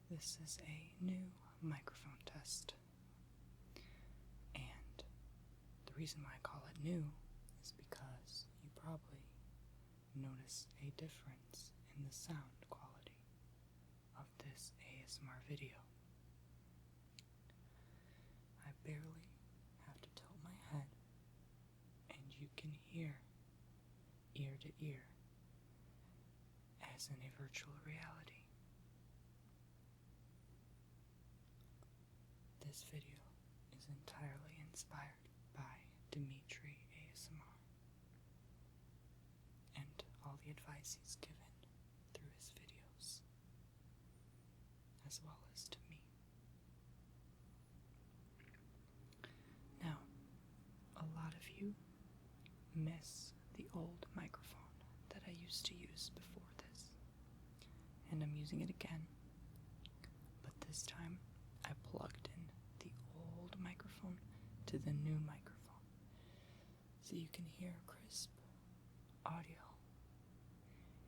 This is a new microphone test, and the reason why I call it new is because you probably notice a difference in the sound quality of this ASMR video. I barely have to tilt my head, and you can hear ear to ear as in a virtual reality. This video is entirely inspired by Dimitri ASMR and all the advice he's given through his videos, as well as to me. Now, a lot of you miss the old microphone that I used to use before this, and I'm using it again, but this time I plugged in the old microphone to the new microphone, so you can hear crisp audio,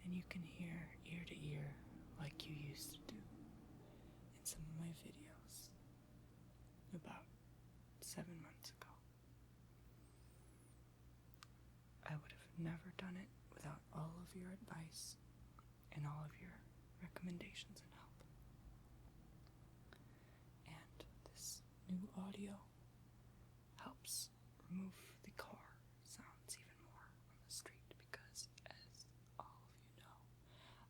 and you can hear ear to ear like you used to do in some of my videos about 7 months ago. I would have never done it without all of your advice and all of your recommendations and help. And this new audio helps remove the car sounds even more on the street because, as all of you know,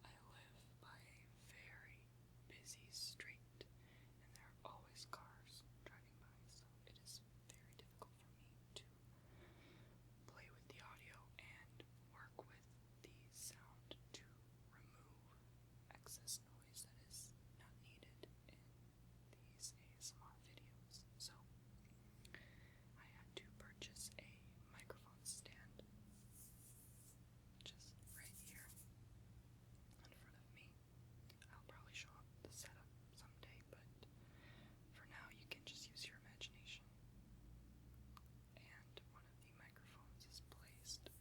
I live by a very busy street and there are always cars driving by, so it is very difficult for me to play with the audio and work with the sound to remove excess noise that is not needed in these ASMR videos. So I had to purchase a microphone stand just right here in front of me. I'll probably show up the setup someday, but for now you can just use your imagination. And one of the microphones is placed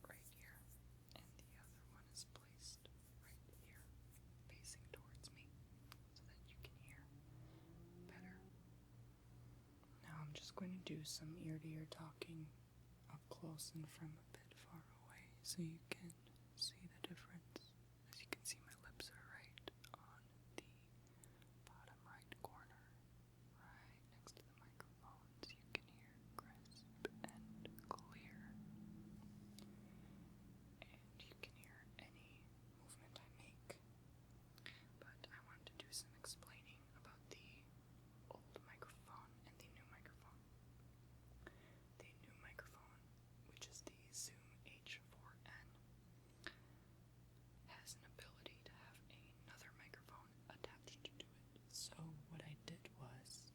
right here, and the other one is placed right here, facing towards me, so that you can hear better. Now I'm just going to do some ear-to-ear talking up close and from a bit far away, so you can see the difference. As you can see, my lips are right on the bottom right corner, right next to the microphone, so you can hear crisp and clear. And you can hear any movement I make. But I wanted to do some explaining about the old microphone and the new microphone. The new microphone, which is the Zoom H4n, has an ability to have another microphone attached to it. So what I did was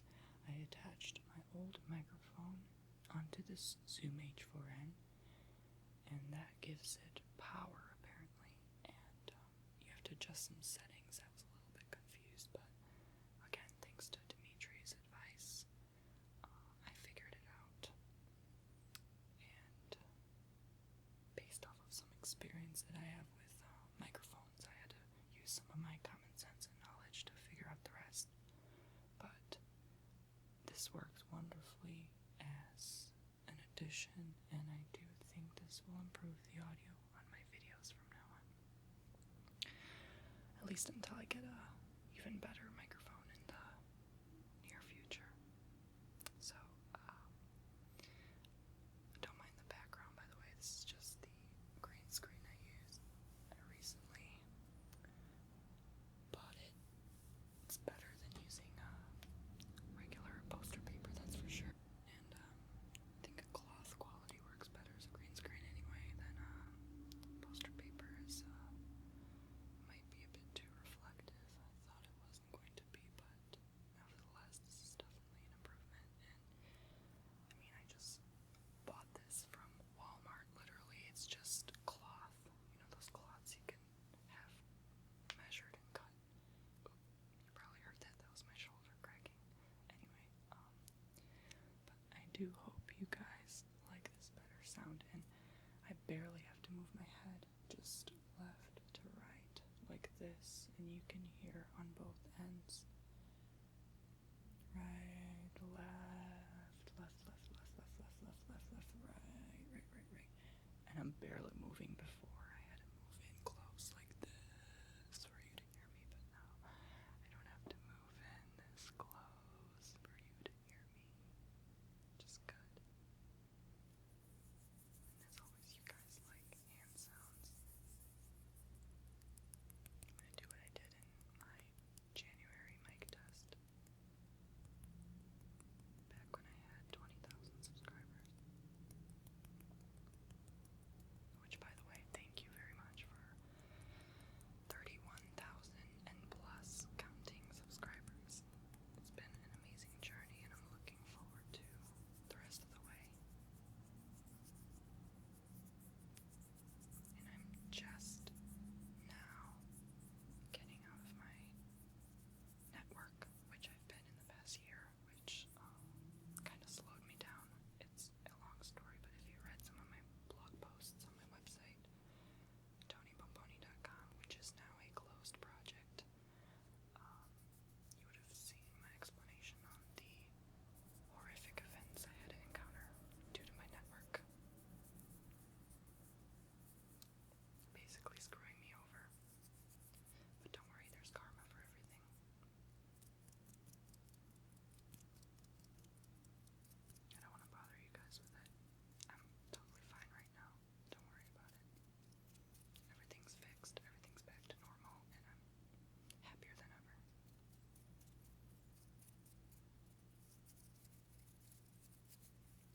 I attached my old microphone onto this Zoom H4n, and that gives it power apparently, and you have to adjust some settings. I was a little bit confused, but again, thanks to Dimitri's advice, I figured it out, and based off of some experience that I have with microphones, I had to use some of my common sense and knowledge to figure out the rest. But this works wonderfully as an addition, and I do think this will improve the audio on my videos from now on. At least until I get a even better microphone in the near future. So, don't mind the background, by the way. This is just the green screen I use. I recently bought it. It's better than using regular poster paper, that's for sure. And I think a cloth quality works better as a green screen anyway than poster paper. Is might be a bit too reflective. I thought it wasn't going to be, but nevertheless, this is definitely an improvement. And I mean, I just bought this from Walmart. Literally, it's just cloth. You know those cloths you can have measured and cut. Oop, you probably heard that. That was my shoulder cracking. Anyway, but I do hope you guys like this better sound, and I barely have to move my head, just left to right, like this, and you can hear on both ends. Right, left, left, left, left, left, left, left, left, left, right. And I'm barely moving. Before I had to move in close like this for you to hear me, but now I don't have to move in this close for you to hear me. Just good. And as always, you guys like hand sounds. I'm gonna do what I did in my January mic test. Back when I had 20,000 subscribers. Which, by the way, thank you very much for 31,000 and plus counting subscribers. It's been an amazing journey, and I'm looking forward to the rest of the way. And I'm just now getting out of my network, which I've been in the past year, which kind of slowed me down. It's a long story, but if you read some of my blog posts on my website, TonyBomboni.com, which is now a closed project, you would have seen my explanation on the horrific events I had to encounter due to my network basically screwing me over. But don't worry, there's karma for everything. I don't want to bother you guys with it. I'm totally fine right now. Don't worry about it. Everything's fixed, everything's back to normal, and I'm happier than ever.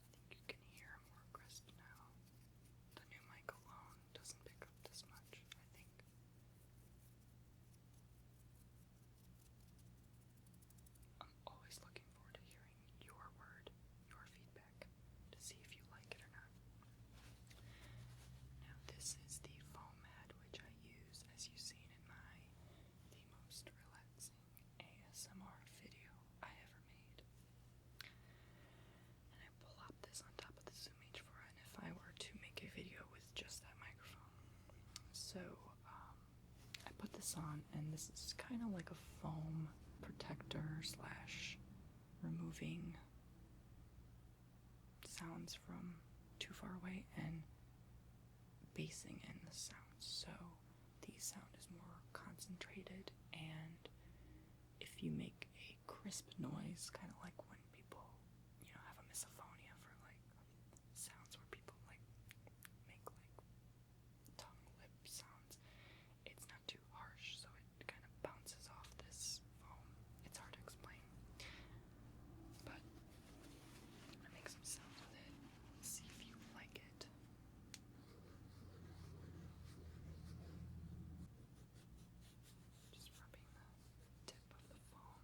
I think you can hear more crisp now. The new mic alone doesn't pick up this much, I think. I'm always looking forward to hearing your word, your feedback, to see if you like it or not. Now, this is the foam head which I use, as you've seen in the most relaxing ASMR video I ever made. And I plop this on top of the Zoom H4n if I were to make a video with just that microphone. So, I put this on, and this is kind of like a foam protector slash removing sounds from too far away and basing in the sound, so the sound is more concentrated, and if you make a crisp noise, kind of like when people, have a misophonia for like sounds where people like make like tongue lip sounds, it's not too harsh, so it kind of bounces off this foam. It's hard to explain, but I'm gonna make some sounds with it, see if you like it. Just rubbing the tip of the foam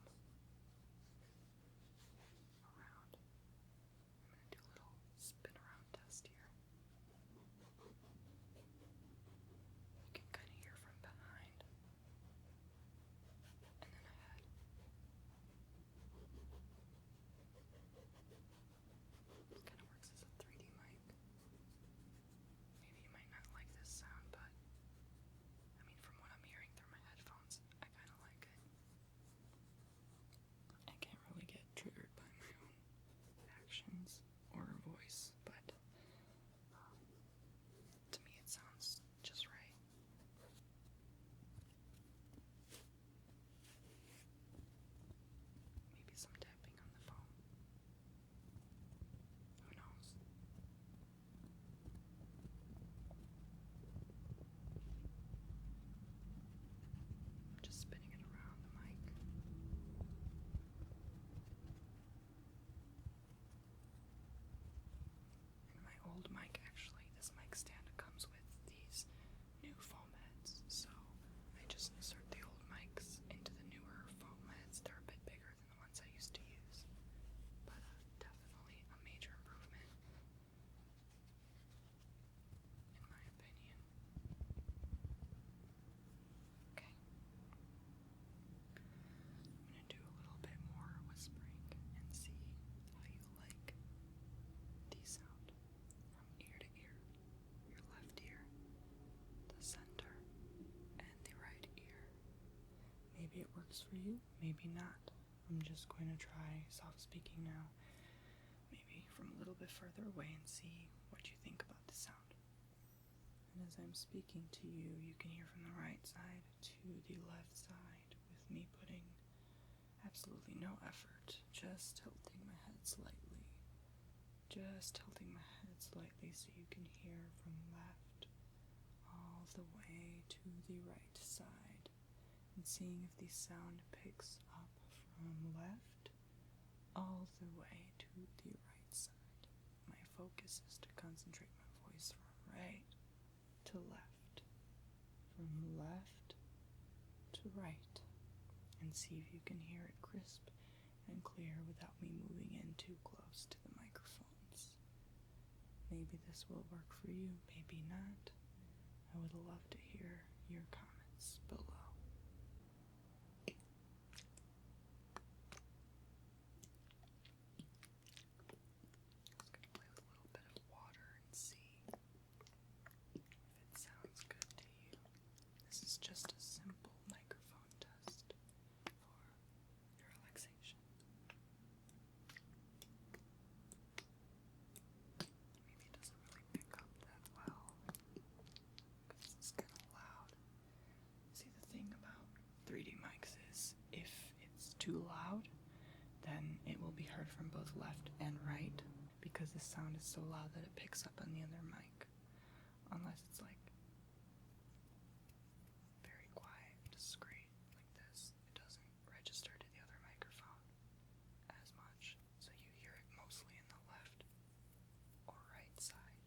this for you, maybe not. I'm just going to try soft speaking now, maybe from a little bit further away, and see what you think about the sound. And as I'm speaking to you, you can hear from the right side to the left side with me putting absolutely no effort, just tilting my head slightly. Just tilting my head slightly so you can hear from left all the way to the right side, and seeing if the sound picks up from left all the way to the right side. My focus is to concentrate my voice from right to left, from left to right, and see if you can hear it crisp and clear without me moving in too close to the microphones. Maybe this will work for you, maybe not. I would love to hear your comments below. Just gonna play with a little bit of water and see if it sounds good to you. This is just a simple microphone test for your relaxation. Maybe it doesn't really pick up that well because it's kind of loud. See, the thing about 3D mics is if it's too loud, then it will be heard from both left and right because the sound is so loud that it picks up on the other mic. Unless it's like very quiet and discreet like this, it doesn't register to the other microphone as much, so you hear it mostly in the left or right side.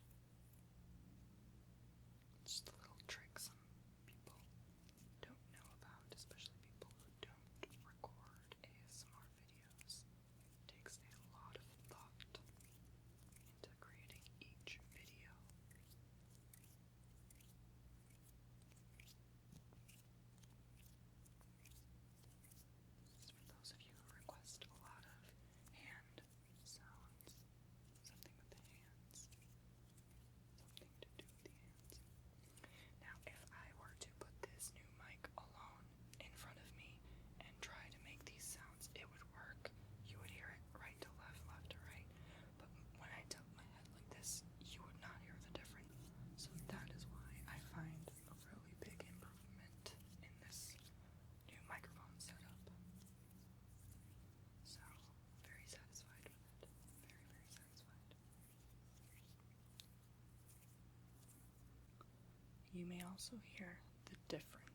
It's just a little trick some people don't know about, especially people who don't record ASMR videos. It takes a lot of thought into creating each video. This is for those of you who request a lot of hand sounds, something with the hands, something to do with the hands. Now, if I were to put this new mic alone in front of me and try to make these sounds, it would work. You would hear it right to left, left to right. But when I tilt my head like this, you would not hear the difference. So that is why I find a really big improvement in this new microphone setup. So, very satisfied with it. Very, very satisfied. You may also hear the difference